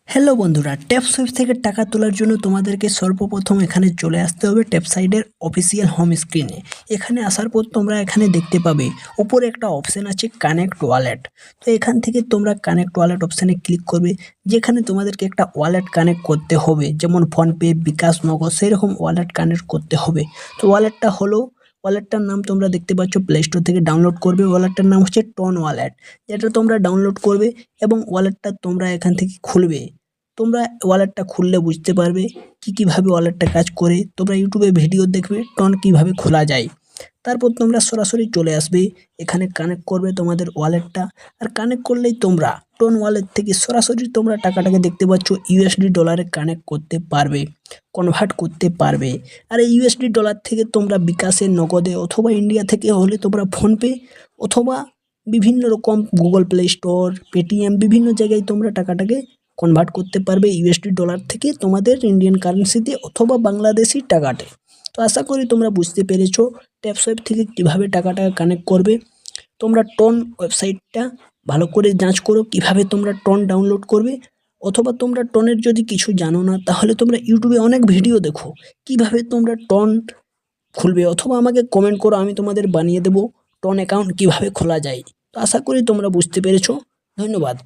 Hello বন্ধুরা, ট্যাপসোয়েপ থেকে টাকা তোলার জন্য তোমাদেরকে সর্বপ্রথম এখানে চলে আসতে হবে ট্যাপসাইডের অফিসিয়াল হোম স্ক্রিনে। এখানে আসার পর তোমরা এখানে দেখতে পাবে উপরে একটা অপশন আছে কানেক্ট ওয়ালেট। তো এখান থেকে তোমরা কানেক্ট ওয়ালেট অপশানে ক্লিক করবে, যেখানে তোমাদেরকে একটা ওয়ালেট কানেক্ট করতে হবে, যেমন ফোনপে, বিকাশ, নগদ, সেরকম ওয়ালেট কানেক্ট করতে হবে। তো ওয়ালেটটার নাম তোমরা দেখতে পাচ্ছ, প্লে স্টোর থেকে ডাউনলোড করবে। ওয়ালেটটার নাম হচ্ছে টন ওয়ালেট, যেটা তোমরা ডাউনলোড করবে এবং ওয়ালেটটা তোমরা এখান থেকে খুলবে। তোমরা ওয়ালেটটা খুললে বুঝতে পারবে কীভাবে ওয়ালেটটা কাজ করে। তোমরা ইউটিউবে ভিডিও দেখবে টন কীভাবে খোলা যায়। তারপর তোমরা সরাসরি চলে আসবে, এখানে কানেক্ট করবে তোমাদের ওয়ালেটটা। আর কানেক্ট করলেই তোমরা টন ওয়ালেট থেকে সরাসরি তোমরা টাকাটাকে দেখতে পাচ্ছ ইউএসডি ডলারে কানেক্ট করতে পারবে, কনভার্ট করতে পারবে। আর এই ইউএসডি ডলার থেকে তোমরা বিকাশে, নগদে অথবা ইন্ডিয়া থেকে হলে তোমরা ফোনপে অথবা বিভিন্ন রকম গুগল প্লে স্টোর, পেটিএম, বিভিন্ন জায়গায় তোমরা টাকাটাকে কনভার্ট করতে পারবে ইউএসডি ডলার থেকে তোমাদের ইন্ডিয়ান কারেন্সিতে অথবা বাংলাদেশি টাকাতে। তো আশা করি তোমরা বুঝতে পেরেছো ট্যাপসোয়েপ থেকে কীভাবে টাকাটা কানেক্ট করবে। তোমরা টন ওয়েবসাইটটা ভালো করে যাঞ্চ করো কীভাবে তোমরা টন ডাউনলোড করবে, অথবা তোমরা টনের যদি কিছু জানো না তাহলে তোমরা ইউটিউবে অনেক ভিডিও দেখো কীভাবে তোমরা টন খুলবে, অথবা আমাকে কমেন্ট করো, আমি তোমাদের বানিয়ে দেবো টন অ্যাকাউন্ট কীভাবে খোলা যায়। তো আশা করি তোমরা বুঝতে পেরেছো। ধন্যবাদ।